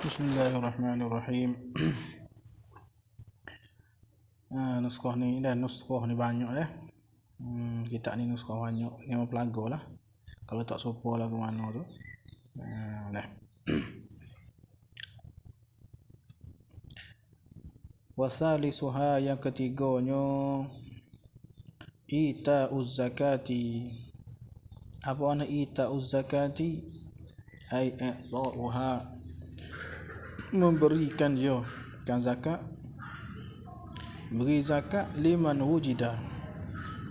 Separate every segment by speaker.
Speaker 1: Bismillahirrahmanirrahim. Nuskah ni banyak ya. Kita ni nuskah banyak, 5 lagu lah. Kalau tak serupa lagu mana tu. Nah. Wasalisuha yang ketiganya ita'uz zakati. Apa makna ita'uz zakati? Ai i'ta'uha, memberikan dia kan zakat. Beri zakat liman wujida,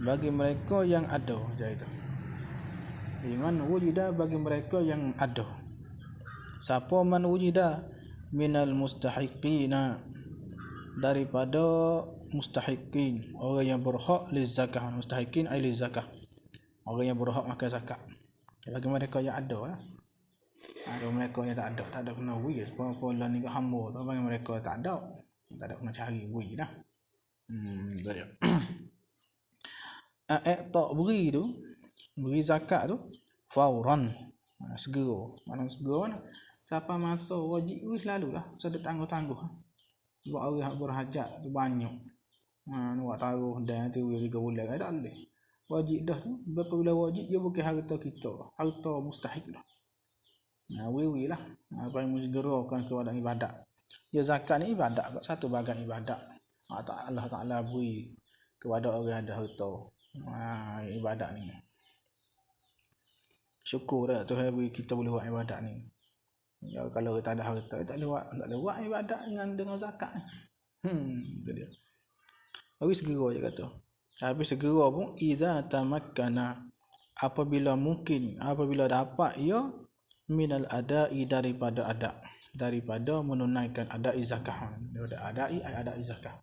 Speaker 1: bagi mereka yang ada. Jadi itu liman wujida, bagi mereka yang ada. Siapa man wujida? Minal mustahiqina, daripada mustahiqin, orang yang berhak lizakah. Mustahiqin ay lizakah, orang yang berhak makan zakat. Bagi mereka yang ada. Ada mereka yang tak ada kena beri. Sebab lah ni hamba tu, bagi mereka tak ada kena cari beri dah. Tadi. Tak beri tu, beri zakat tu fauran, segera. Mana segera mana? Siapa masa wajib beri selalulah, ada tangguh-tangguh. Sebab orang yang berhajat tu banyak. Nak taruh dan nanti 3 bulan tak boleh. Wajib dah tu, bila wajib dia bukan harta kita, harta mustahik dah. Wiwi lah. Apa yang menggerakan kepada ibadat. Ya, zakat ni ibadat, satu bahagian ibadat. Allah Ta'ala beri kepada orang yang ada harta. Ibadat ni. Syukur dah Tuhan beri kita boleh buat ibadat ni. Ya, kalau tak ada harta, tak boleh buat ibadat dengan zakat. Itu dia. Habis segera je kata. Habis segera pun idza tamakkana, apabila mungkin, apabila dapat ia minal adai, daripada ada, daripada menunaikan adai zakah. Daripada adai adai zakah.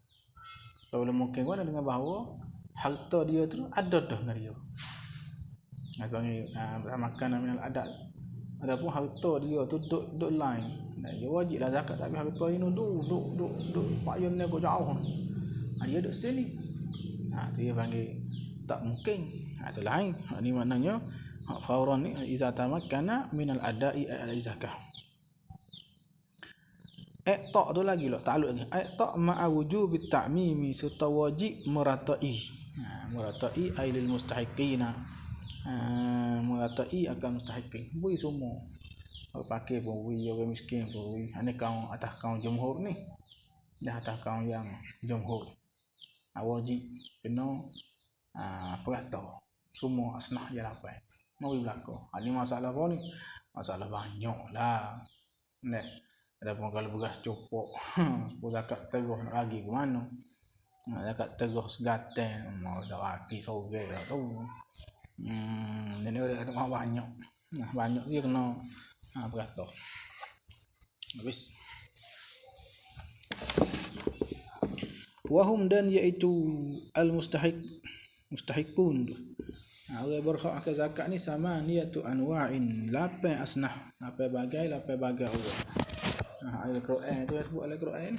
Speaker 1: Kalau mungkin kan dengan bahawa harta dia tu ada dah dengan dia. Panggil makan minal adai. Adapun harta dia tu duk lain. Dia wajiblah zakat, tapi harta ini duk payun ni jauh. Dia duk sini. Tu dia panggil tak mungkin. Tu lain. Ini maknanya fauran ni iza tamakkana minal adai al zakah. Tak tu lagi lah, takluk lagi. Tak ma'a wujubit ta'mimi, serta wajib meratai. Meratai ay lil mustahiqina. Meratai akan mustahiqin. Beri semua. Orang pakai pun beri, orang miskin pun beri. Ini kaum atas kaum jumhur ni. Dah atas kaum yang jumhur. Wajib kena perata. Semua asnah je dapat. Mari belakang. Ini masalah apa ni? Masalah banyak lah. Adapun kalau beras cupok, zakat terus nak bagi ke mana? Zakat terus gaten, mau dah bagi sore dah tu. Jadi dia kata banyak. Banyak dia kena berata. Habis. Wahum, dan iaitu mustahiqun. Orang berhak akan zakat ni sama niatu anwa'in, 8 asnah, 8 bagai orang. Al-Quran tu sebut Al-Quran.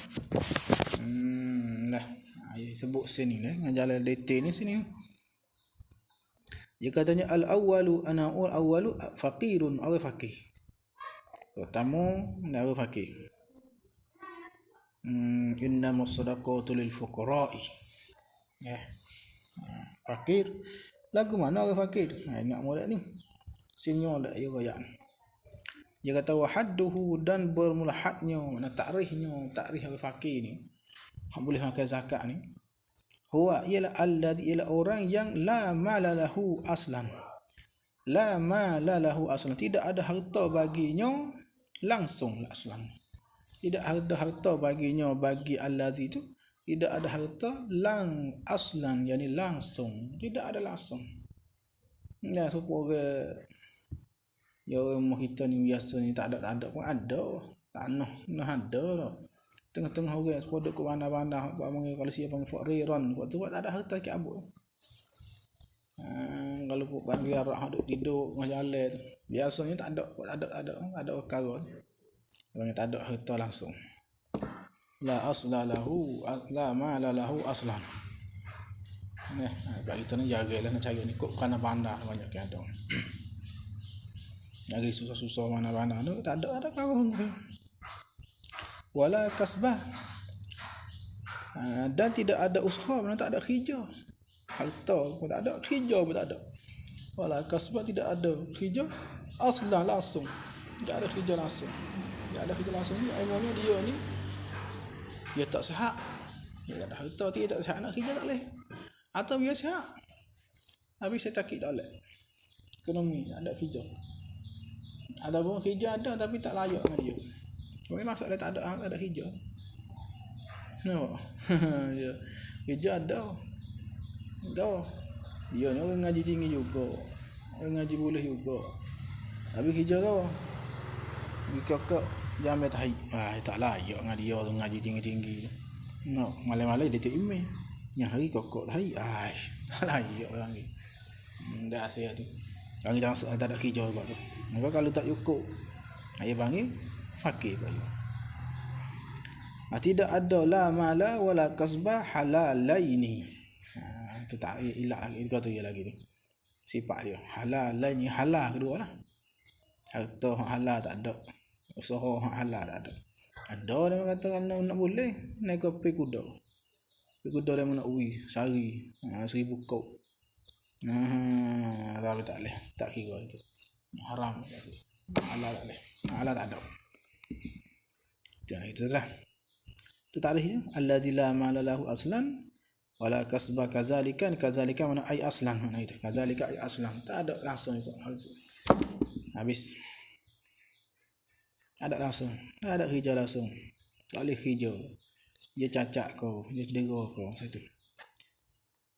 Speaker 1: Sebut sini jalan detail ni sini. Dia katanya al-awwalu faqirun, orang fakir. Pertama orang fakir. Innamas sadaqatu lil fuqara'i. Fakir. Lagu mana orang fakir? Ingat molek ni. Senior dak ya royak. Dia kata wahadduhu, dan bermula hadnya, mana takrikh orang fakir ni. Boleh makan zakat ni. Huwa ialah allazi, ialah orang yang la mala lahu aslan. La mala lahu aslan, tidak ada harta baginya langsung aslan. Tidak ada harta baginya, bagi allazi tu tidak ada harta aslan, yakni langsung, tidak ada langsung. Supaya ya orang kita ni biasa ni tak ada pun ada. Tanah ada dah. Tengah-tengah orang sepodok ke bandar-bandar, kalau siapa panggil faqiran, waktu tak ada harta ke abuk. Kalau pun panggil arah duk tidur tengah jalan, biasanya tak ada perkara. Orang tak ada harta langsung. La asla lahu, la mala lahu aslan. Bagi kita ni jagalah nak cari ni kok kana bandar banyak yang ada. Negeri susah-susah mana-mana tu tak ada kau. wala kasbah, dan tidak ada usaha, mana tak ada kerja. Harta pun tak ada, kerja pun tak ada. Wala kasbah, tidak ada kerja aslan, langsung tidak ada kerja langsung. Tidak ada kerja langsung ni maknanya dia ni dia tak sihat. Dia tak ada harta, dia tak sihat, nak kerja tak boleh. Atau dia sihat habis saya sakit tak boleh, ekonomi tak ada kerja. Ataupun kerja ada tapi tak layak dengan dia. Bagaimana maksud dia tak ada kerja? No. Kerja ada. Dia ni orang ngaji tinggi juga, orang ngaji boleh juga, tapi kerja kau kakak jamai tahi. Tak layak dengan dia orang ngaji tinggi-tinggi. No, malam-malam dia tu email. Yang hari kokok tahi. Tak layak orang ni. Dah asyik tu. Orang kita masuk tak ada kerja juga tu. Maka kalau tak cukup, ayah panggil fakir kau. Tidak ada la mala wala kasbah halalaini. Tu tak ilah lagi kau tu ya lagi tu. Sifat dia halalaini, halal kedua lah. Harta halal tak ada, usaha halal tak ada. Ada dia kata kalau nak boleh naik kopi kuda. Kopi kuda dia nak uwi sehari 1000 kop. Tapi tak boleh, tak kira itu. Haram tak boleh. Halal tak boleh. Halal tak ada. Jangan itu dah. Itu tarikh dia. Allazi la mala lahu aslan wala kasba kazalika mana ai aslan, mana itu. Kazalika ai aslan. Tak ada langsung itu. Habis. Ada langsung. Tak ada kerja langsung. Tak boleh kerja. Dia cacat kau, dia cedera kau satu.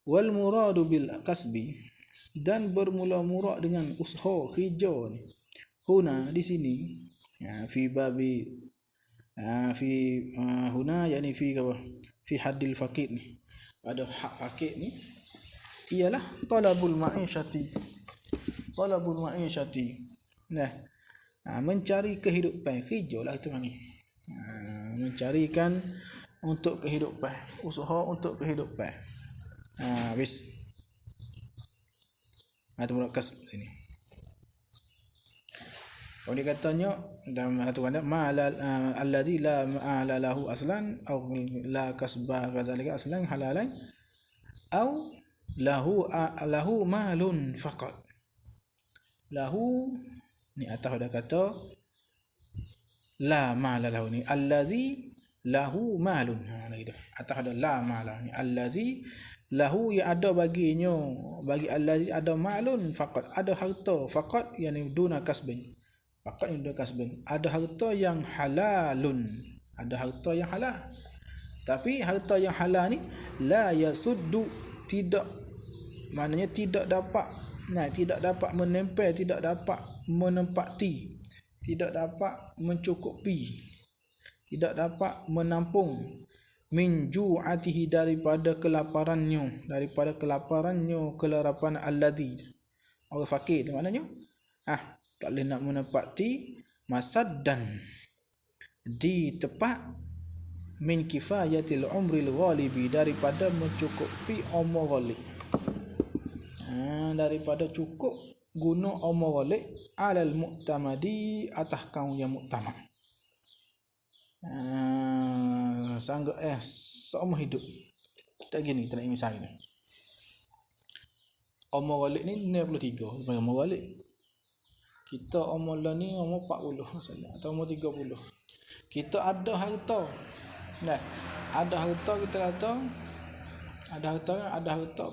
Speaker 1: Wal muradu bil kasbi, dan bermula-mula dengan usaha kerja ni. Huna di sini fi babi huna yakni fi haddil faqir ni. Pada hak fakir ni ialah talabul ma'isyati. Nah, mencari kehidupan, kerja lah itu ni. Mencarikan untuk kehidupan, usaha untuk kehidupan. Habis. Itu mulakas sini. Kalau dia katanya dalam satu kata allazi la ma'ala lahu aslan aw la kasbah kadzalika aslan halalan aw lahu malun faqat. Lahu ni atas ada kata la ma'ala lahu ni allazi lahu malun. Gitu. Atas ada la ma'ala ni allazi lahu ya ada baginya, bagi allazi ada malun faqat, ada harta faqat yani duna kasbin. Faqat yang duna kasbin, ada harta yang halalun, ada harta yang halal. Tapi harta yang halal ni la yasuddu, tidak, maknanya tidak dapat menempel, tidak dapat menempati, tidak dapat mencukupi, tidak dapat menampung min ju'atihi, daripada kelaparannya kelarapan alladhi, orang fakir tu maknanya tak boleh nak menepati masaddan, di tepat min kifayatil umril ghalibi, daripada mencukupi umur ghalib, daripada cukup guna umur ghalib alal mu'tamadi, atas kaum yang muktamad. Sanggup seumur hidup kita gini, kita nak misal ni umur ghalib ni 63 sebagai umur ghalib. Kita umur lah ni umur 40 misalnya, atau umur 30. Kita ada harta. Nah, ada harta, kita kata ada harta.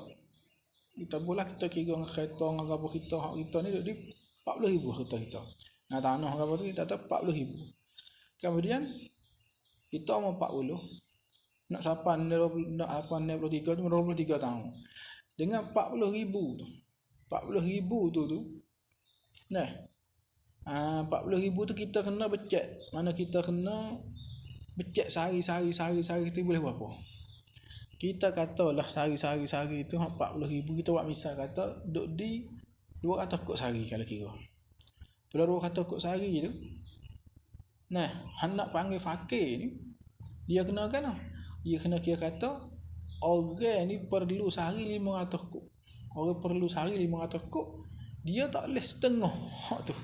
Speaker 1: Kita pula kita kira dengan kereta dengan apa kita, hak kita ni duduk di 40,000 harta kita. Nah, tanah apa tu kita kata 40,000. Kemudian kita umur 40, nak sapan 23 tu 23 tahun. Dengan 40,000 tu. 40,000 tu. Nah. 40,000 tu kita kena becek. Mana kita kena becek sehari kita boleh berapa? Kita katalah sehari tu 40,000, kita buat misal kata duduk di 200 kok sehari kalau kira. Bila 200 kok sehari tu. Nah, hendak panggil fakir ni, dia kena kan? Dia kena kira kata orang ni perlu sehari 500 kok. Orang perlu sehari 500 kok, dia tak boleh setengah hak tu.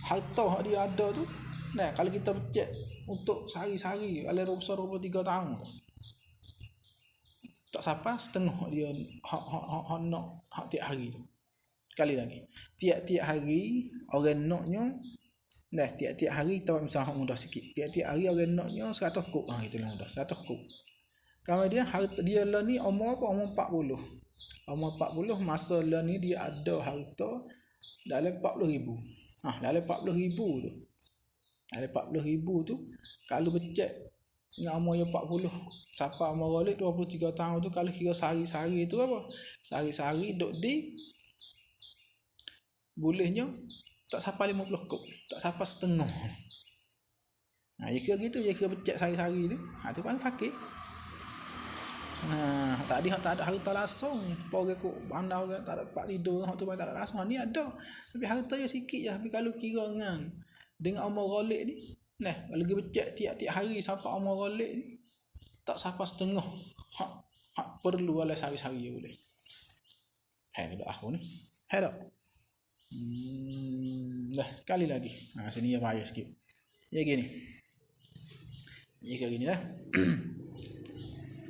Speaker 1: Harta hak dia ada tu Nah, kalau kita becek untuk sehari-hari, ala 23 tahun. Tak sampai setengah dia hak nak hak tiap hari tu. Sekali lagi. Tiap-tiap hari orang naknya tiap-tiap hari kita misal hak mudah sikit. Tiap-tiap hari orang naknya 100 kop. Itulah mudah. 100 kop. Kemudian harta dia lah ni umur apa? Umur 40. Umur 40 masa lah ni dia ada harta dalam 40,000. Dalam 40,000 tu. Dalam 40,000 tu kalau becek dengan umur 40 sampai umur balik 23 tahun tu, kalau kira sehari-sehari tu apa? Sehari-sehari duk di bolehnya tak sampai 50 kop, tak sampai setengah. Dia kira gitu, dia kira becek sehari-sehari tu. Tu paling fakir. Tak ada harta langsung. Orang kok bandar orang tak dapat tidur, hak tu tak ada langsung. Ni ada. Tapi harta dia sikit je. Tapi kalau kira dengan umur golek ni, kalau lagi becek tiap-tiap hari sampai umur golek ni, tak sampai setengah. Hak perlu oleh sehari-hari boleh. Dak aku ni. Dak. Sekali lagi. Sini ya payah sikit. Ya gini. Ya kayak gini lah.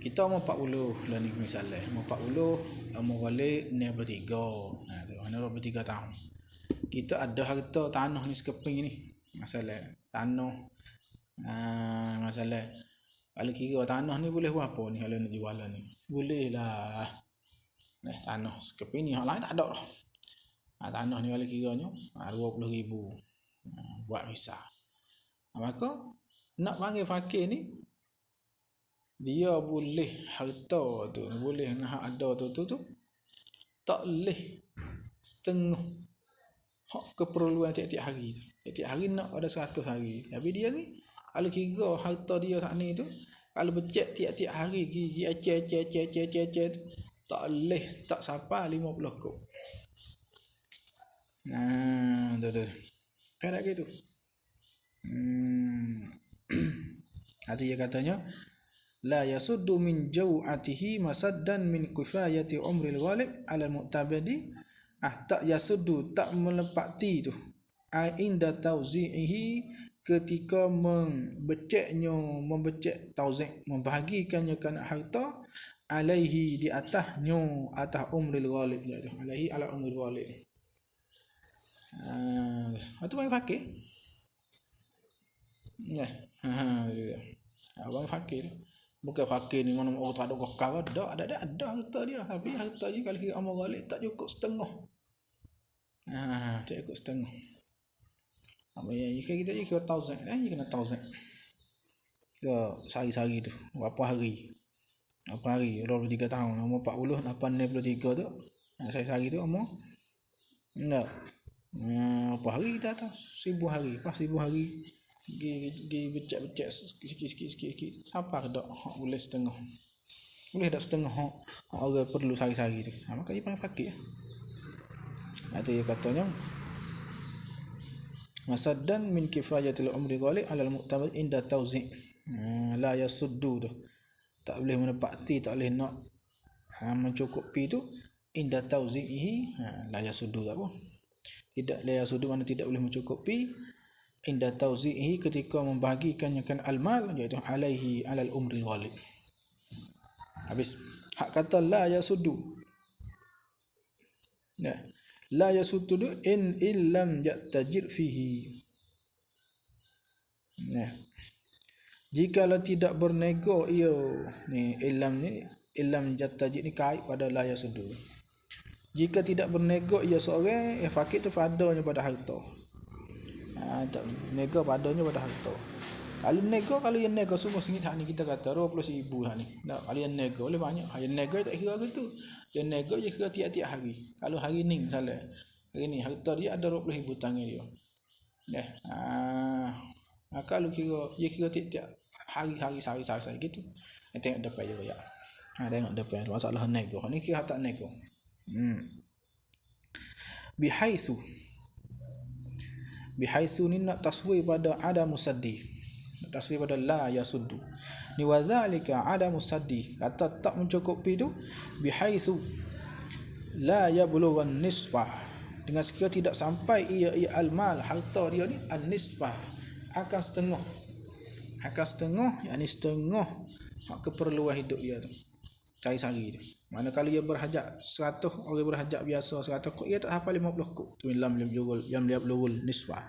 Speaker 1: Kita umur 40 lah ni misalnya. Umur 40, umur balik ni bertiga. Mana bertiga tahun. Kita ada harta tanah ni sekeping ni. Masalah tanah. Masalah kalau kira tanah ni boleh buat apa ni kalau nak jual ni. Boleh lah. Tanah sekeping ni hak lain tak ada lah. Tanah ni kalau kiranya 20,000. Buat misal. Maka nak panggil fakir ni, dia boleh harta tu, boleh hak ada tu tak boleh setengah hak keperluan tiap-tiap hari. Tiap-tiap hari nak ada 100 hari. Tapi dia ni kalau kira harta dia tak ni tu, kalau becek tiap-tiap hari gigi aceh tak boleh tak sampai 50 kop. Tu. Kayak gitu. Ada dia katanya la yasuddu min jaw'atihi masaddan min kifayati umril ghalib 'ala al-mu'tabadi. Tak yasuddu, tak melepati tu inda tauzi'ihi, ketika membecek tauzi', membahagikannya kan harta, alaihi, di atasnya, atas umril ghalib, iaitu alaihi ala umril ghalib. Itu paling fakir. Abang fakir. Bukan fakir ni mana orang tak ada kokar, ada harta dia, tapi harta dia kalau kira amal ghalib tak cukup setengah. Tak cukup setengah. Jika kita kira 1,000, dia kena 1,000. Kira sehari-sehari tu, berapa hari? 23 tahun, umur 40, 83 tu. Sehari-hari tu umur apa hari kita atas 1,000 hari, pas 1,000 hari di becek sikit siapa dak boleh setengah, boleh dak setengah orang perlu sehari-hari tu. Maka dia paling fakir. Itu dia katanya masaddan min kifayatil umri ghalib 'ala al-mu'tamad inda tawzi'. La yasuddu tu tak boleh menepati, tak boleh nak mencukupi tu inda tawzi'ihi. La yasuddu apa? Tidak la yasuddu mana tidak boleh mencukupi inda tauzihi, ketika membahagikannya kan al-mal, iaitu alaihi alal umri ghalib. Habis hak kata la yasuddu. La yasuddu in illam yatajir fihi. Jikalau tidak bernego ia ni illam yatajir ni kait pada la yasuddu. Jika tidak bernego ia seorang fakir tu padanya pada harta. Tak nego padanya pada harta. Kalau yang nego semua sengit hak ni kita kata 20,000 hak ni. Kalau yang nego boleh banyak. Yang nego tak kira gitu. Yang nego je kira tiap-tiap hari. Kalau hari ni misalnya, hari ni harta dia ada 20,000 tangan dia. Kalau dia kira tiap-tiap hari gitu. Tengok depan je ya. Tengok depan masalah nego. Ni kira tak nego. Bihaitsu ni nak taswir pada ada musaddi, taswir pada la yasuddu ni, wadzalika ada musaddi, kata tak mencukupi tu bihaitsu la yablughan nisfah, dengan sekiranya tidak sampai ia al-mal, harta dia ni an-nisfah, Akan setengah yakni setengah hak keperluan hidup dia tu. Cari sehari tu. Mana kalau dia berhajat 100, orang berhajat biasa 100 kok, dia tak hafal 50 kok. Tu lam yablughul nisfah.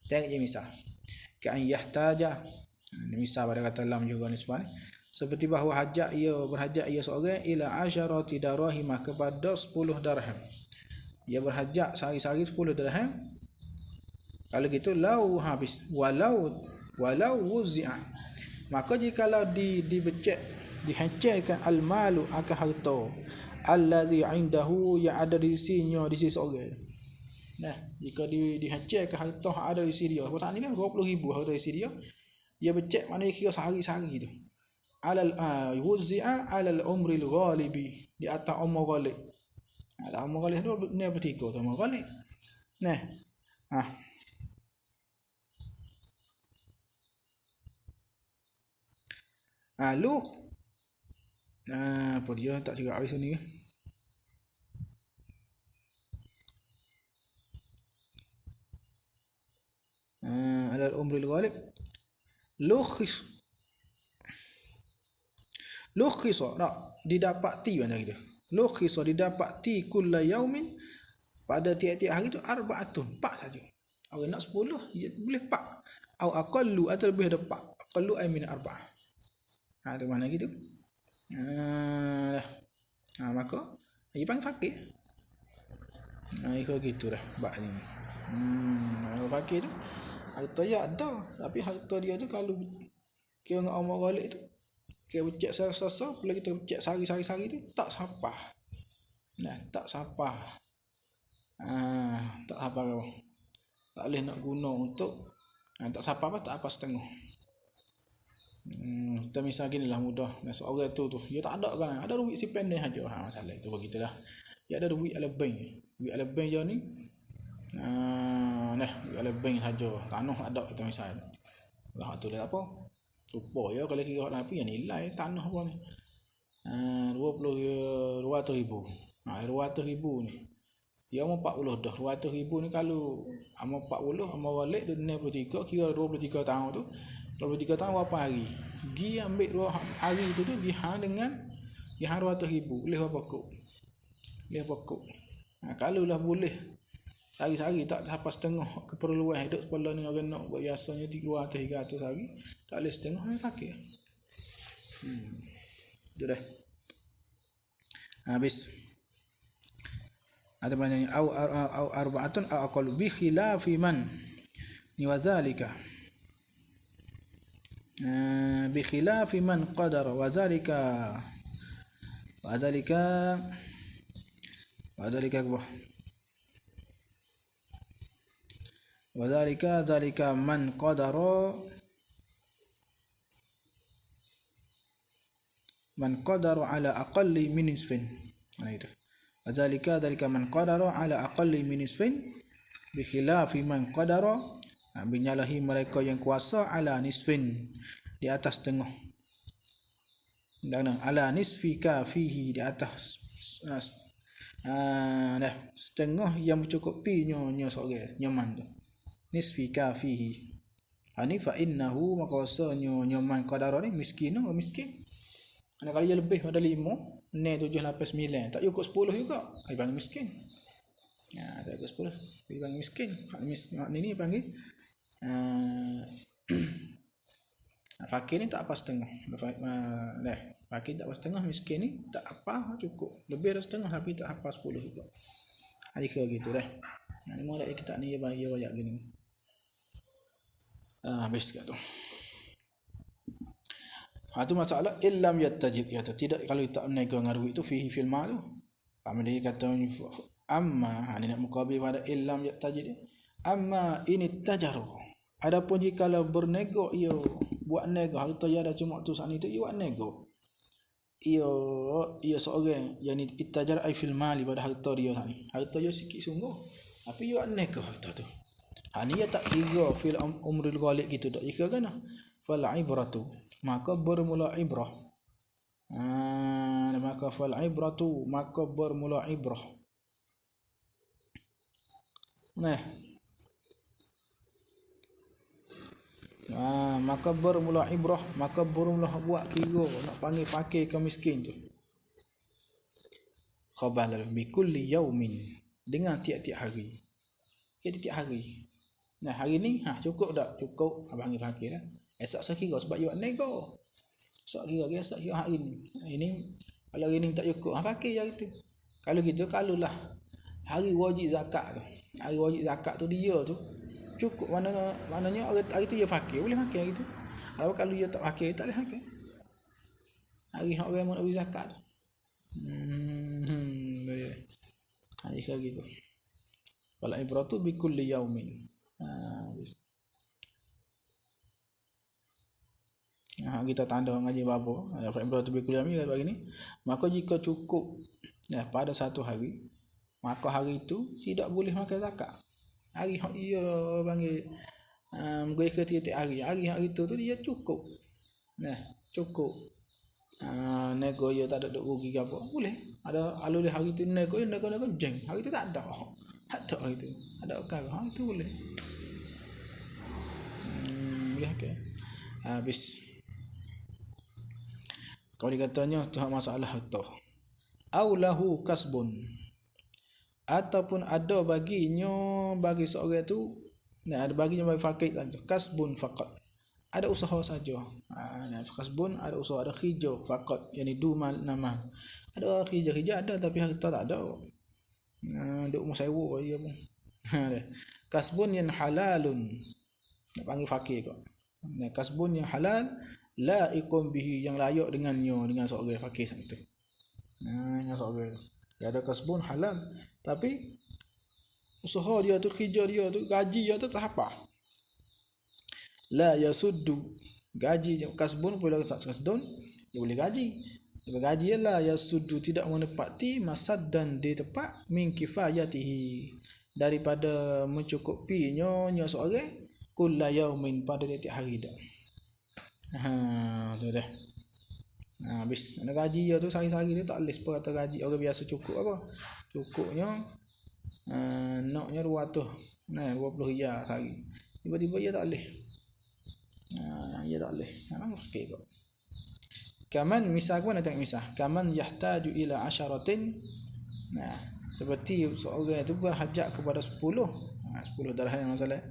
Speaker 1: Tengok je misal. Ka'an yahtaja. Ini misal pada kata lam yablughul nisfah ni. Seperti bahawa berhajat ia seorang ila 10 darahim, kepada 10 dirham. Dia berhajat sehari-hari 10 dirham. Kalau gitu lau habis walau wuzi'a, maka jikalau dibecek, dihancerkan al-malu akan harta allazi indahu, yang ada di sisinya, di sisi orang. Nah, jika dihancerkan harta yang ada di sisi dia, sebab ni kan 20,000 harta di sisi dia, dia becek mana kira sehari-hari tu. Wuzi'a alal umril ghalibi, di atas umur ghalib. Ada umur ghalib tu ni bertiga tu umur ghalib. Nah. Lu apa dia tak cakap habis ni. Alal umril ghalib lukhis tak didapati mana kita. Lukhis didapati kulla yaumin, pada tiap-tiap hari tu 4 saja. Orang nak 10 boleh 4. Au aqallu, atau lebih ada 4. Aqallu ay min 4. Tu mana gitu. Maka dia panggil fakir. Ikut gitu dah bab ni. Fakir tu harta dia ada, tapi harta dia tu kalau kira dengan amal ghalib tu, kira becek sasa, bila kita becek sehari-hari tu tak sapah. Tak sapah. Tak sapah kau. Tak boleh nak guna untuk tak sapah apa, tak apa setengah. Kita misal gini lah mudah. Seorang tu dia tak ada kan, ada duit si pendek saja. Masalah itu begitulah. Dia ada duit ala bank. Duit ala bank je ni. Duit ala bank saja. Tanah ada kita misal. Lah tu dah apa? Rupa ya kalau kira hak api nilai tanah apa ni. 200,000. 200,000 ni. Dia mau 40 dah. 200,000 ni kalau amal 40, amal balik dunia 23, kira 23 tahun tu. 23 tahun berapa hari? Gi ambil 2 hari tu gi dengan 200,000 boleh berapa kok? Kalau lah boleh sehari-hari tak sampai setengah keperluan hidup kepala ni orang nak buat biasanya 200-300 hari, tak boleh setengah ni fakir. Tu dah. Habis. Ada banyak au arba'atun au aqallu bi khilafi man ni wa dzalika. Bi khilafi man qadara wa dzalika dzalika man qadara ala aqalli min nisfin. Itu. Wadzalika man qadara ala aqalli min nisfin bi khilafi man qadara, binyalahi mereka yang kuasa ala nisfin, di atas setengah. Dan ala nisfika fihi, di atas setengah yang mencukupi nyo seorang nyaman tu. Nisfika fihi. Ani fa innahu, maka rasanya nyaman qadara ni miskin. Ana kalau dia lebih pada 5, 7, 8, 9, tak cukup 10 juga, ai panggil miskin. Tak cukup 10, dia panggil miskin. Hak ni panggil fakir ni tak apa setengah. Fakir tak apa setengah, miskin ni tak apa cukup. Lebih dari setengah tapi tak apa 10 juga. Hari ke gitu dah. Ni mulai kita ni bagi banyak gini. Habis kat tu. Tu masalah illam yattajid, ya tidak kalau tak menego ngaruh itu fihi fil mal tu. Dia kata amma ni nak mukabil pada illam yattajid. Amma ini tajaru. Adapun jika kalau bernego ia buat nego harta dia ada cuma tu saat itu ia buat nego. Ia seorang yang ittajar ai fil mal pada harta dia ni. Harta dia sikit sungguh. Tapi ia buat nego harta tu. Ni ia tak kira fil umrul ghalib gitu tak kira kan. Fal ibratu, maka bermula ibrah. Maka fal ibratu, maka bermula ibrah. Maka bermula ibrah, maka bermula buat kira nak panggil fakir ke miskin tu. Khabalan bi kulli yaumin, dengan tiap-tiap hari. Tiap-tiap hari. Nah, hari ni cukup tak? Cukup panggil fakir lah. Esok saya kira sebab you nego. Esok kira hari ni. Ini kalau hari ni tak cukup, fakir hari tu. Kalau gitu, kalulah hari wajib zakat tu. Hari wajib zakat tu dia tu cukup, maknanya hari tu dia fakir, boleh fakir hari tu. Kalau dia tak fakir, tak boleh fakir. Hari orang mau bagi zakat. Hari gitu. Wala ibratu bi kulli yaumin. Kita tanda ngaji babo. Dapat ibratu bi kulli yaumin bagi ni. Maka jika cukup pada satu hari, maka hari itu tidak boleh makan zakat. Hari ia panggil gue ke tiap hari itu tu dia cukup. Cukup. Nego dia tak ada rugi ke apa, boleh. Ada alul hari tu nego jeng. Hari tu tak ada. Ada hari tu. Ada perkara. Hari tu boleh. Boleh okey. Habis. Kalau dikatanya tu masalah tu. Aulahu kasbun, ataupun ada bagi seorang tu, ada baginya bagi fakir kan, kasbun faqat, ada usaha saja. Kasbun ada usaha, ada khija faqat, yani dumal nama. Ada khija ada tapi harta tak ada. Duk mau sewa dia pun. Kasbun yang halalun, nak panggil fakir kok. Kasbun yang halal, laiqum bihi, yang layak dengannya, dengan seorang fakir itu. Dengan seorang dia ada kasbun halal, tapi usaha dia tu, khija dia tu, gaji dia tu tak apa. La yasuddu, gaji kasbun boleh tak kasbun, dia boleh gaji. Dia gaji la yasuddu, tidak menepati masaddan di tempat min kifayatihi, daripada mencukupinya seorang kulla yaumin, pada tiap hari dah. Tu dah. Habis ada gaji dia tu sehari-hari dia tak list per kata gaji orang biasa cukup apa? Cukupnya naknya 200. 20 riyal sehari. Tiba-tiba dia tak leh. Dia tak leh. Okey kok. Kaman misal mana tengok misal. Kaman yahtaju ila 10. Seperti seorang itu berhajat kepada 10. 10 dirham masalah.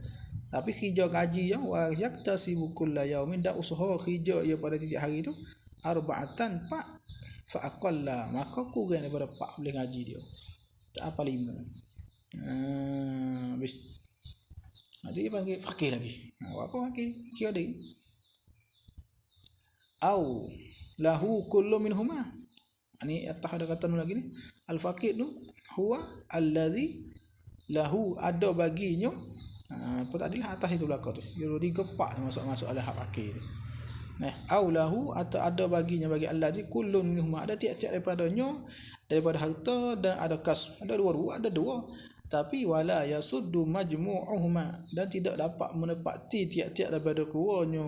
Speaker 1: Tapi khija gaji yang wa yaktasibu kulla yaumin, dak usaha khija ia pada tiap hari tu arba'atan 4 fa aqalla, maka kurang daripada 4 boleh gaji dia. Tak apa 5. Habis. Nanti dia panggil fakir lagi. Apa fakir? Kira dia. Au lahu kullu minhuma. Ini atas ada kata lagi ni. Al-fakir tu huwa allazi lahu, ada baginya. Apa tadi lah atas itu belakang tu. Dia 3 part masuk ala hak fakir. Au lahu, atau ada baginya, bagi allazi kullu minhuma, ada tiap-tiap daripada harta dan ada kas, ada dua. Tapi wala yasuddu majmu'uhuma, dan tidak dapat menepati tiap-tiap daripada keduanya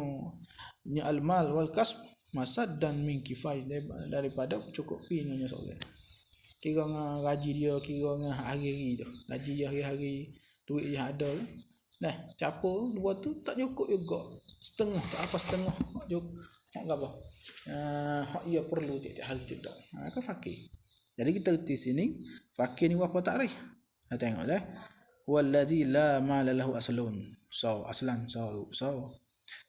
Speaker 1: al-mal wal kasb masad dan min kifai, daripada cukupinya seorang. Kira dengan gaji dia, kira dengan hari-hari tu, gaji dia hari-hari, duit dia ada. Capo dua tu tak cukup juga. Setengah, tak apa setengah. Tak apa. Ia perlu tiap-tiap hari tu tak. Kan fakir. Jadi kita di sini fakir ni apa takrif? Tengok dah. Wallazi la mala lahu aslun. Aslan.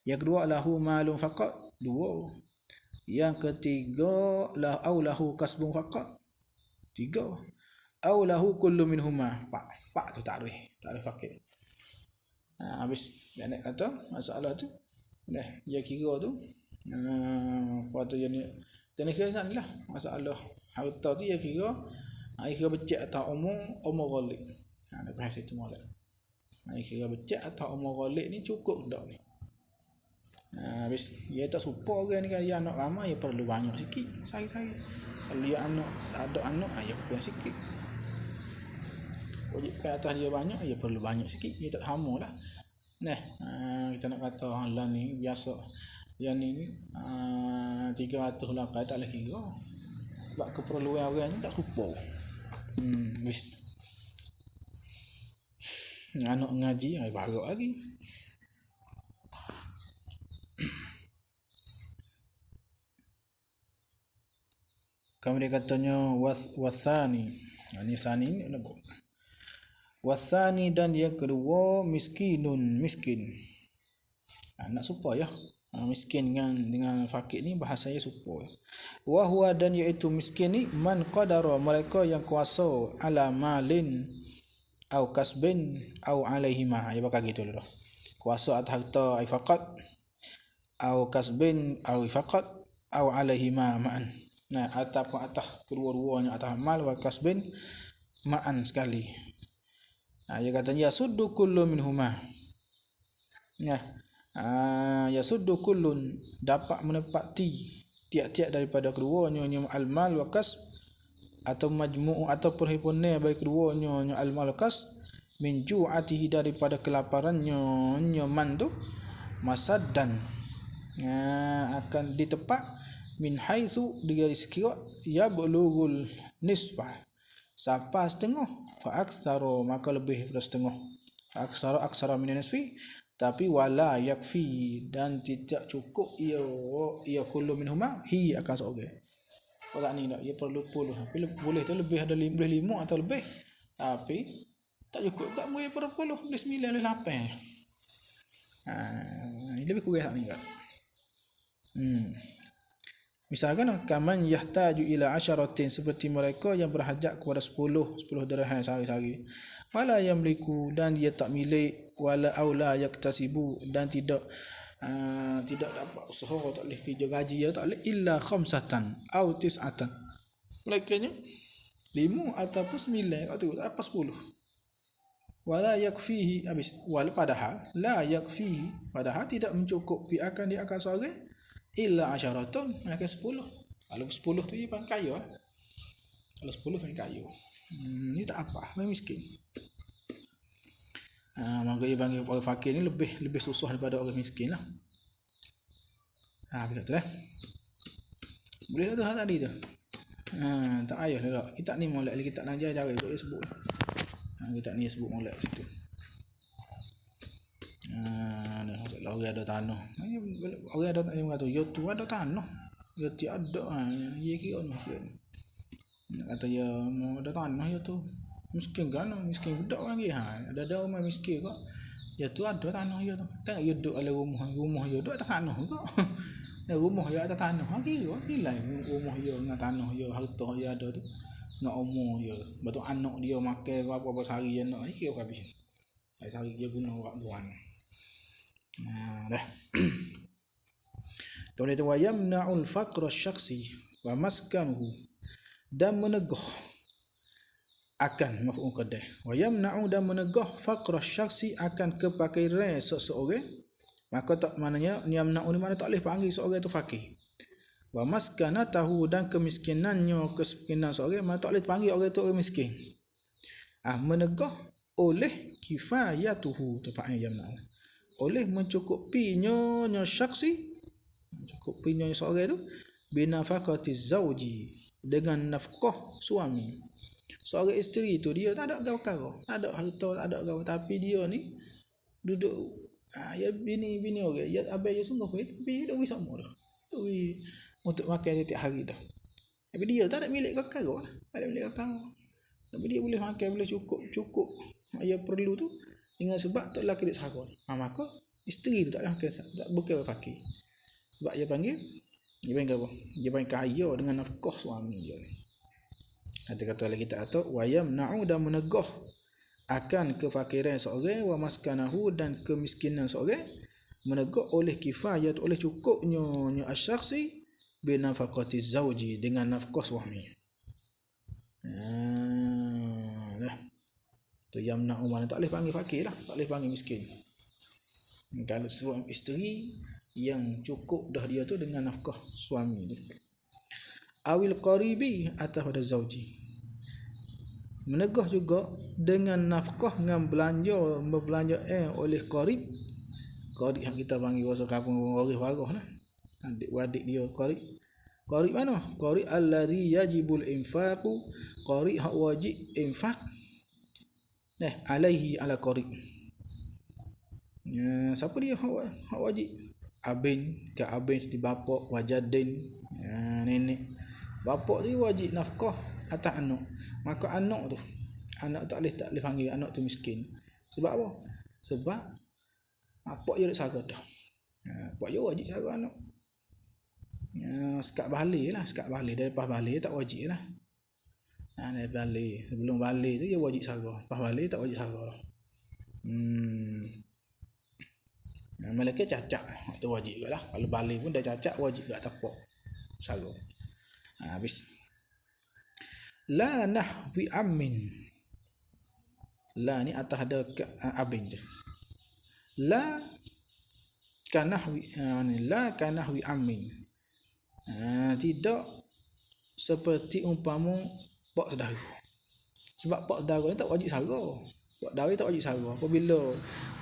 Speaker 1: Yang kedua lahu malun faqat. 2. Yang ketiga lahu kasbun faqat. 3. Au lahu kullu minhuma. 4 tu takrif fakir. Habis dia nak kata masalah tu. Dia kira tu apa tu yang ni. Dan kira lah masalah harta tu dia kira becek atau umur ghalib. Ada bahasa itu molek. Kira becek atau umur ghalib ni cukup dak ni. Habis dia tak suka orang ni, kalau dia anak ramai dia perlu banyak sikit sehari-hari. Kalau dia anak tak ada anak dia kurang sikit. Wajib ke atas dia banyak, dia perlu banyak sikit. Dia tak sama lah. Kita nak kata halan ni biasa. Yang ni 300 lah tak boleh kira. Sebab keperluan orang ni tak lupa. Bis. Anak ngaji baru lagi. Kemudian katanya wasani. Ini sani ni apa? Wasani dan yang kedua miskinun, miskin. Nak supaya miskin dengan fakir ni bahasanya supaya. Wa huwa dan iaitu miskin ni man qadara, mereka yang kuasa ala malin au kasbin au alaihima. Ya bakal gitu dulu. Kuasa atas harta ai faqat au kasbin au faqat au alaihima ma'an. Nah, ataupun atas kedua-duanya, atas mal wa kasbin ma'an sekali. Dia katanya yasuddu kullu minhuma. Ya. Yasuddu kullun, dapat menepati tiap-tiap daripada keduanya al-mal wa kasb, atau majmu' atau perhimpunan bagi keduanya al-mal wa kasb, min ju'atihi, daripada kelaparannya man tu masaddan, akan ditepak min haitsu, dari sekira yablughul nisfah, sampai setengah, fa aktsaru, maka lebih daripada setengah, fa aksara min nisfi, tapi wala yakfi, dan tidak cukup ia kullu minhuma, hi akan seorang. Kalau ni tak, ia perlu boleh tu lebih, ada boleh 5 atau lebih, tapi tak cukup kat boleh per 10, boleh 9, boleh 8. Lebih kurang ni kan. Misalkan kaman yahtaju ila asyaratin, seperti mereka yang berhajat kepada 10 dirham sehari-hari. Wala yamliku, dan dia tak milik, wala aula yaktasibu, dan tidak dapat usaha, tak boleh kerja gaji, ya tak boleh, illa khamsatan au tis'atan, mereka-nya 5 ataupun 9, kat tu apa 10. Wala yakfihi, habis wala, padahal la yakfihi, padahal tidak mencukupi, dia akan seorang illa asyaratun, akan 10. Kalau 10 tu dia paling kaya. Kalau 10 paling kaya. Ni tak apa, memang miskin. Maka dia panggil orang fakir ni lebih susah daripada orang miskin lah. Betul lah. Boleh tu hal tadi tu. Tak payah dah. Kita ni molek lagi, kita nak ajar cara ikut dia sebut. Kita ni sebut molek situ. Orang ada tanah. Orang ada yang kata, ya tu ada tanah. Ya tiada. Ya kira miskin. Nak kata ya mau ada tanah ya tu. Miskin kan, miskin budak lagi. Ada orang miskin kok. Ya tu ada tanah ya tu. Tak ya duduk dalam rumah ya duduk atas tanah kok. Rumah ya atas tanah. Kira nilai rumah ya dengan tanah ya, harta ya ada tu. Nak umur dia. Betul anak dia makan apa sehari anak. Kira habis. Sehari dia guna buat. Dah. Kemudian wa yamna'ul faqra syakhsi wa maskanuhu, dan menegah akan maf'ul qadah. Wa yamna'u, dan menegah faqra syakhsi, akan kefakiran seseorang. Maka tak, maknanya yamna'u ni mana tak boleh panggil seorang tu fakir. Wa maskanatahu, dan kemiskinannya, kemiskinan seorang, mana tak boleh panggil orang tu orang miskin. Menegah oleh kifayatuhu, tepatnya yamna'u, oleh mencukupinya syakhsi, mencukupinya seorang tu, binafaqati zauji, dengan nafkah suami. Seorang isteri tu dia tak ada gaul-gaul, tak ada harta, tak ada gaul, tapi dia ni duduk ya bini orang, ya abai je sungguh pun, tapi dia duit sama dah. Duit untuk makan setiap hari dah. Tapi dia tak ada milik gaul, tak ada milik gaul. Tapi dia boleh makan, boleh cukup. Dia perlu tu dengan sebab tak lelaki dia sahara. Maka isteri tu tak makan, tak bukan fakir. Sebab dia panggil apa? Dia panggil kaya dengan nafkah suami dia. Kata-kata lagi kita kata wa yamna'u, dan menegah akan kefakiran seorang, wa maskanahu, dan kemiskinan seorang, menegah oleh kifayat, oleh cukupnya asyakhsi, binafaqati zauji, dengan nafkah suami. Tu yamna'u, mana tak boleh panggil fakir lah, tak boleh panggil miskin. Kalau suami isteri yang cukup dah dia tu dengan nafkah suami dia. Awil qaribi, atau pada zauji, menegah juga dengan nafkah, dengan berbelanja oleh qarib yang kita panggil bahasa kampung waris-waris lah, adik-adik dia qarib mana? Qarib allazi yajibul infaqu, qarib hak wajib infak alaihi ala qarib. Siapa dia hak wajib? Abin di bapa, wajadin nenek. Bapak dia wajib nafkah atas anak. Maka anak tak boleh panggil anak tu miskin. Sebab apa? Sebab bapak dia dak sara dah. Bapak dia wajib sara anak. Sekat balik dia lepas balik tak wajib lah. Dia balik, sebelum balik tu dia wajib sara, lepas balik tak wajib sara dah. Malaikat cacat tu wajib juga lah. Kalau balik pun dah cacat, wajib juga tapak sara. Habis. La nahwi amin. La ni atas ada abin je. La kanahwi amin. Tidak seperti umpama pak saudara. Sebab pak saudara ni tak wajib sara. Pak saudara tak wajib sara. Apabila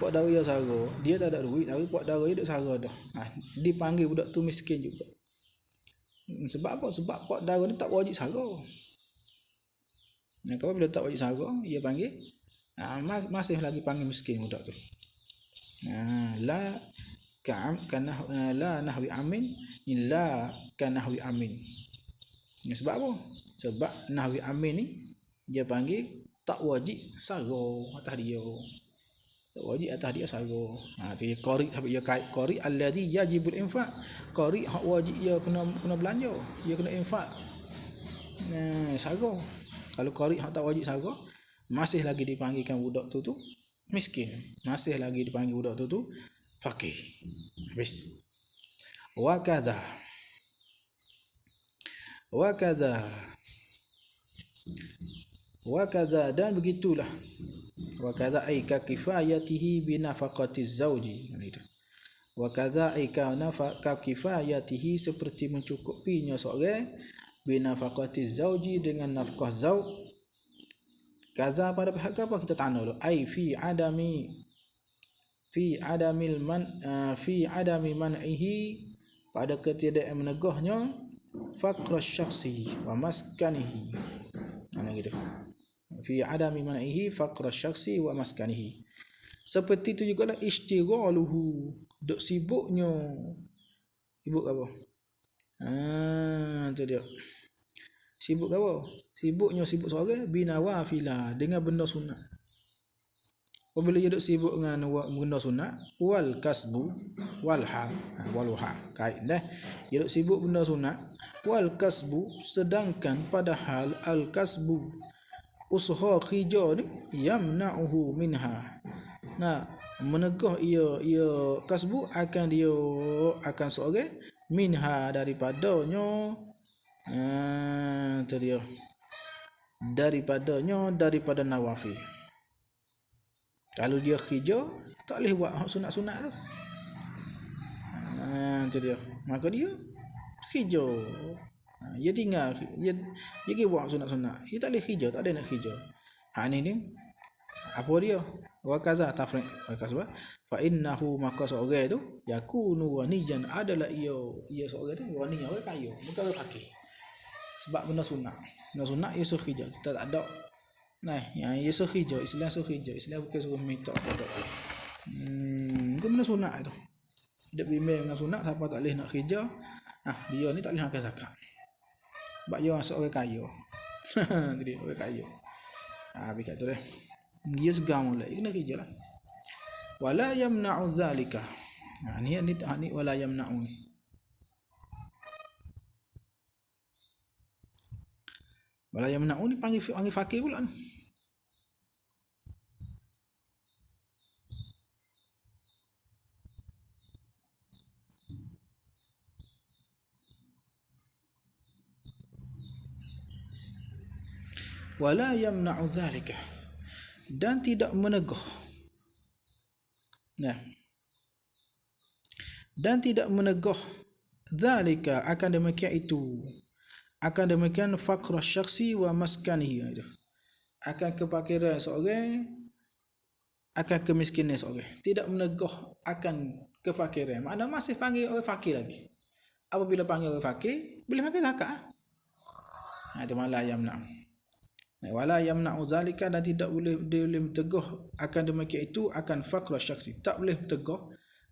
Speaker 1: pak saudara dia sara, dia tak ada duit, tapi pak saudara dia dak sara dah. Dipanggil budak tu miskin juga. Sebab apa? Sebab pak saudara ni tak wajib sara. Kalau bila tak wajib sara, dia panggil masih lagi panggil miskin budak tu. La nahwi amin illa kanahwi amin. Sebab apa? Sebab nahwi amin ni dia panggil tak wajib sara atas dia. Tak wajib atas dia sara. Tu qari sampai dia kait qari allazi yajibul infaq. Qari hak wajib dia kena belanja, dia kena infak. Sara. Kalau qari hak tak wajib sara, masih lagi dipanggilkan budak tu miskin. Masih lagi dipanggil budak tu fakir. Habis. Wa kadza dan begitulah. Wa kadza ay ka kifayatihi bi nafaqatiz zauji. Wa kadza ay ka kifayatihi seperti mencukupinya seorang bi nafaqatiz zauji dengan nafkah zauj. Kaza pada pihak apa kita tanya dulu. Ai fi adami man'ihi pada ketiadaan menegahnya faqra syakhsi wa maskanihi. Gitu. Fi adami man'ihi faqra syakhsi wa maskanihi. Seperti itu jugalah istighaluhu, duk sibuknya. Sibuk apa? Tu dia. Sibuk apa? Sibuk seorang binawafila dengan benda sunat. Apabila dia duk sibuk dengan benda sunat, wal kasbu walha kait dah. Dia duk sibuk benda sunat, wal kasbu sedangkan padahal al kasbu usaha khija ni yamna'uhu minha. Menegah ia kasbu akan seorang minha daripadanya. Tu dia. Daripada nawafil. Kalau dia khija, tak boleh buat sunat-sunat tu. Tu dia. Maka dia khija. Dia tinggal, dia pergi buat sunat-sunat. Dia tak boleh khija, tak ada nak khija. Ni apa dia? Wa kaza tafriq wa kasba fa innahu maka seorang tu yakunu wanijan adalah ia seorang tu wani orang kaya, bukan orang fakir. Sebab benda sunat ia suruh khija, kita tak ada. Yang ia suruh khija, Islam suruh khija, Islam bukan suruh minta pada. Itu benda sunat tu. Dia bimbang dengan sunat, siapa tak boleh nak khija, dia ni tak boleh makan zakat. Sebab dia masuk orang kaya. Jadi orang kaya. Habis kat tu dah. Dia segar mula, dia kena khija lah. Wala yamna'u zalika. Ni wala yamna'u. Wala yamna'u ni panggil fakir pula ni. Wala yamna'u zalika. Dan tidak menegah. Dan tidak menegah zalika akan demikian itu. Akan demikian faqra syakhsi wa maskanihi itu. Akan kefakiran seorang, akan kemiskinan seorang. Tidak menegah akan kefakiran. Maknanya masih panggil orang fakir lagi. Apabila panggil orang fakir, boleh makan zakat. Itu malah yamna'. Wala yamna'u zalika dan tidak boleh mentegah akan demikian itu akan faqra syakhsi. Tak boleh mentegah.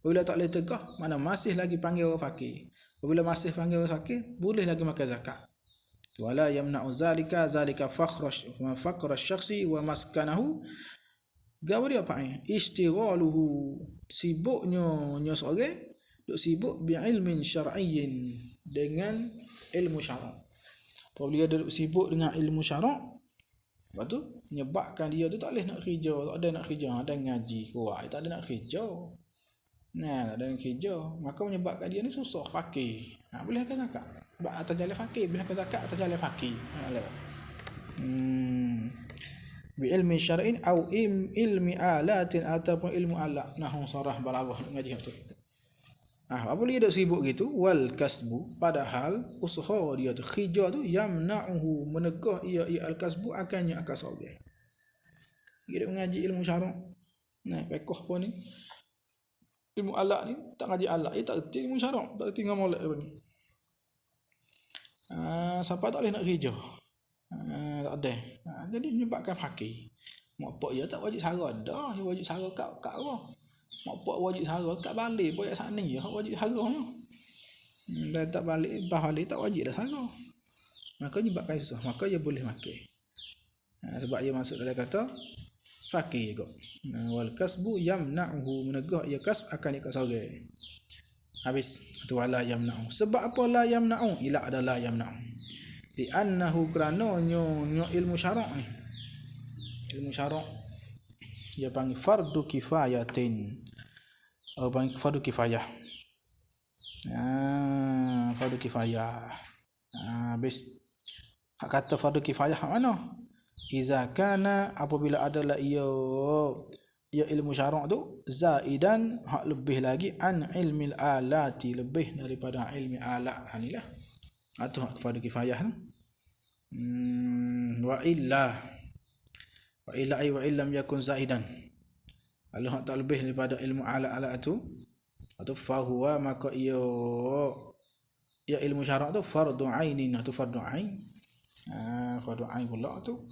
Speaker 1: Bila tak boleh tegah, mana masih lagi panggil orang fakir. Bila masih panggil orang fakir, boleh lagi makan zakat. wala yamna'u zalika faqra syakhsi wa maskanahu. Gapo dia apa ni? Istighaluhu, sibuknya seorang duk sibuk bi ilmin syar'iyyin, dengan ilmu syarak. Apabila dia duk sibuk dengan ilmu syarak, lepas tu menyebabkan dia tu tak boleh nak kerja, tak ada nak kerja, ada ngaji kuat, tak ada nak kerja. Nah, tak ada nak kerja, maka menyebabkan dia ni susah fakir. Boleh ke zakat? Atas jalan fakir, boleh ke zakat atas jalan fakir. Bi ilmi syar'in au ilmi alatin, ataupun ilmu alat nahwu sarah balaghah ngaji tu. Apa boleh dia sibuk gitu? Wal kasbu, padahal usaha dia tu kerja tu yamna'uhu, menegah ia al kasbu, akannya akan seorang. Dia mengaji ilmu syarak. Nah, fiqh pun ni ilmu alat ni tak ngaji alat, dia tak erti ilmu syarak, tak erti ngamal apa ni. Siapa tak boleh nak kerja. Tak ada. Jadi menyebabkan fakir. Mak pak dia tak wajib sara dah, dia wajib sara kat apa? Mak pak wajib sara kat balik, boyak sat ni je wajib sara nya. Dan tak balik, balik tak wajib dah sara. Maka menyebabkan susah, maka dia boleh makan. Sebab dia masuk dalam kata fakir juga. Wal kasbu yamna'uhu, menegah ia kasb akan ikut seorang. Habis tu wala yamna'u. Sebab apa la yamna'u? Ila ada la yamna'u. Di annahu kerana nyo ilmu syarak ni, ilmu syarak dia panggil fardu kifayatin, atau panggil fardu kifayah. Fardu kifayah. Habis hak kata fardu kifayah mana? Iza kana, apabila adalah ia ilmu syarak tu zaidan, hak lebih lagi an ilmil alati, lebih daripada ilmi alat. Inilah atau hak fardu kifayah. Wa illa ay wa illam yakun zaidan, kalau hak tak lebih daripada ilmu alat tu, atau fahuwa, maka ia ilmu syarak tu fardu ainin, atau fardu ain. Fardu ain pula tu.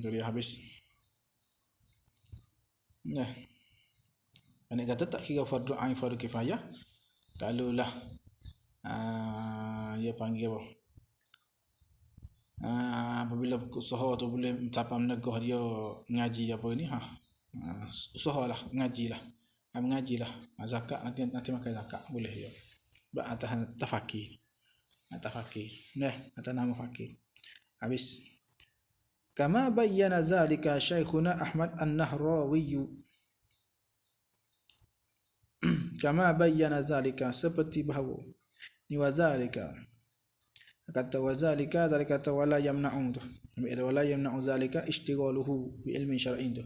Speaker 1: Dia habis. Nah, anak kata tak kira fardu ain fardu kifayah, kalau lah dia panggil apa? Apabila usaha tu boleh mencapai menegah dia ngaji apa ni, usahalah ngajilah, mengajilah, zakat nanti makan zakat boleh dia. Atas fakir. Nah, atas nama fakir. Habis. Kama bayyana zalika Syekhuna Ahmad An-Nahrawi. Kama bayyana zalika, seperti bahawa ni wazalika, kata wazalika, zalika kata wala yamna'u tu, wala yamna'u zalika istighaluhu bi ilmin syar'in tu.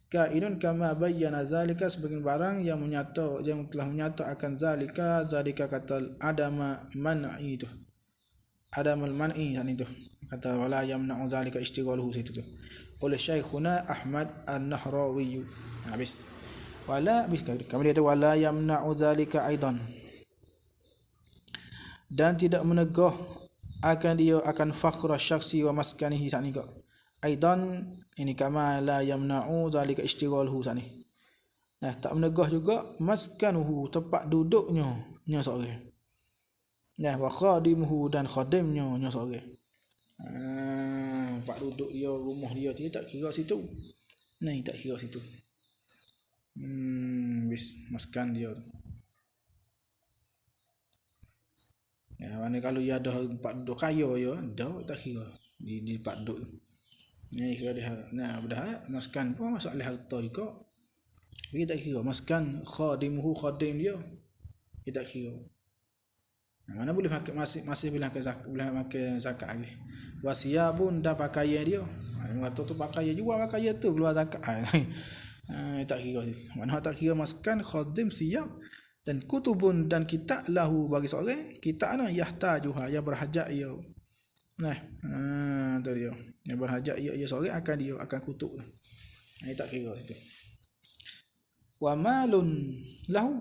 Speaker 1: Kainun kama bayyana zalika, sebagian barang yang telah menyata akan zalika kata adama man'i tu, adamal man'i itu, kata wala yamna'u zalika istighaluhu situ tu, oleh Syekhuna Ahmad An-Nahrawi. Habis wala, kemudian dia wala yamna'u zalika aidan, dan tidak menegah akan dia akan faqra syakhsi wa maskanihi sani kak. Aidan ini kama la yamna'u zalika istighaluhu sani. Nah, tak menegah juga maskanuhu, tempat duduknya seorang. Nah, wa khadimuhu, dan khadimnya seorang. Tempat duduk dia, rumah dia, tak kira situ. Nah, tak kira situ. Bis maskan dia. Ya, mana kalau dia ada tempat duduk kaya ya, dah tak kira di tempat duduk. Ni kira dia. Nah, dah maskan pun masalah harta juga. Dia tak kira maskan khadimuhu, khadim dia. Dia tak kira. Mana boleh pakai masih boleh pakai zakat lagi. Wasia pun dah pakaian dia. Waktu tu pakaian juga, pakaian tu keluar zakat. Tak kira. Mana tak kira maskan khadim siap, dan kutubun, dan kitab lahu bagi seorang, kitab ana yahtajuha, yang berhajat ia. Nah, tu dia. Yang berhajat ia seorang akan kutub. Tak kira situ. Wa malun lahu,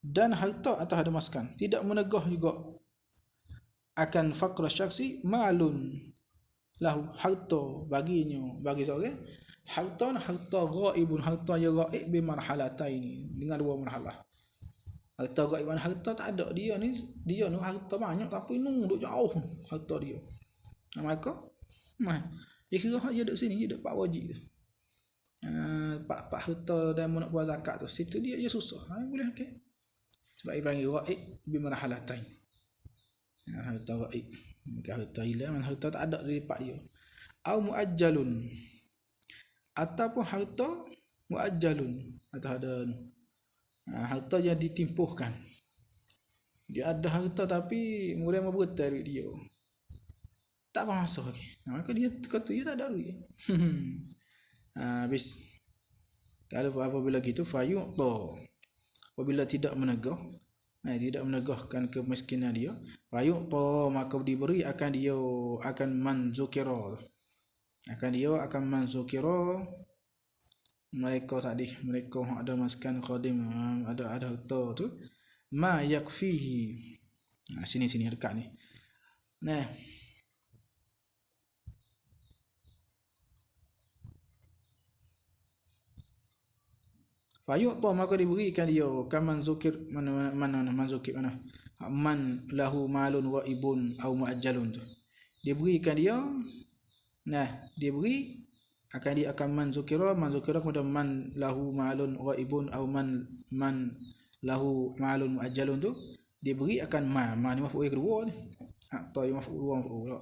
Speaker 1: dan harta atas ada maskan, tidak menegah juga akan faqra syakhsi. Malun lahu, harta bagi seorang, harta ghaibun, harta yang ghaib bi marhalataini, dengan dua marhalah. Harta gaib mana harta tak ada dia ni harta banyak tapi duk jauh harta dia. Maka dia kira dia duduk sini dia duduk Pak Wajib tu. Pak harta dan nak buat zakat tu situ dia susah. Boleh okey. Sebab dia panggil gaib bi marhalatain. Harta gaib. Harta hilang mana harta tak ada di pak dia. Au muajjalun. Ataupun harta muajjalun atau ada harta yang ditimpuhkan. Dia ada harta tapi murah berbetul duit dia. Tak apa masuk lagi. Maka dia kata dia tak ada duit. Habis. Kalau apabila gitu fayu'ta. Apabila tidak menegahkan kemiskinan dia, fayu'ta maka diberi akan dia akan manzukira. Akan manzukira mereka ada maskan khadim ada harta tu ma yakfihi. Sini dekat ni. Nah. Fayu'ta maka diberikan dia kaman zukir mana manzukir mana man lahu malun wa ibun au muajjalun tu. Diberikan dia diberi dia akan manzukira kepada man lahu malun wa ibun au man lahu malun muajjalun tu diberi akan ma ni maf'ul kedua ni. Apa yang maf'ul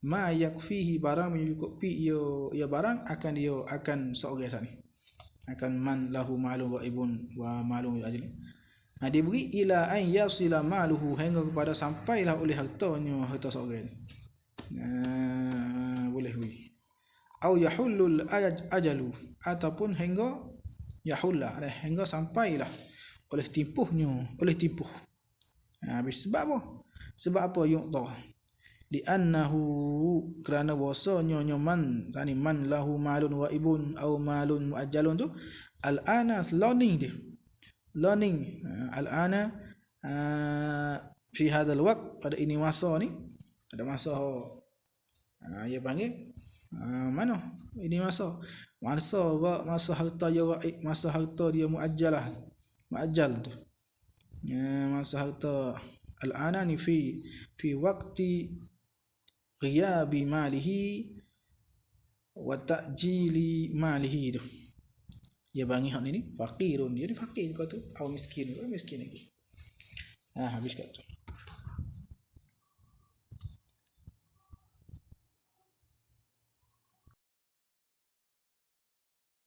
Speaker 1: ma yakfihi barang mencukupi ia barang akan seorang sat ni. Akan man lahu malun wa ibun wa malun muajjalun. Diberi ila an yasila maluhu hingga kepada sampailah oleh harta seorang. Boleh beri. Au yahullul ajalu ataupun hingga sampailah oleh timpuh. Habis sebab apa yu'ta? Li'annahu kerana bahasanya man lahu malun wa ibun au malun muajjalun tu al-ana learning al-ana fi hadzal waqt pada ini masa ni ada masa dia panggil mana ini masa harta dia masa harta dia muajjal tu masa harta al-ana ni fi waqti ghiyabi malihi wa ta'jili malihi tu dia panggil hak ni fakirun dia ni fakir kau tu atau miskin lagi habis kat tu.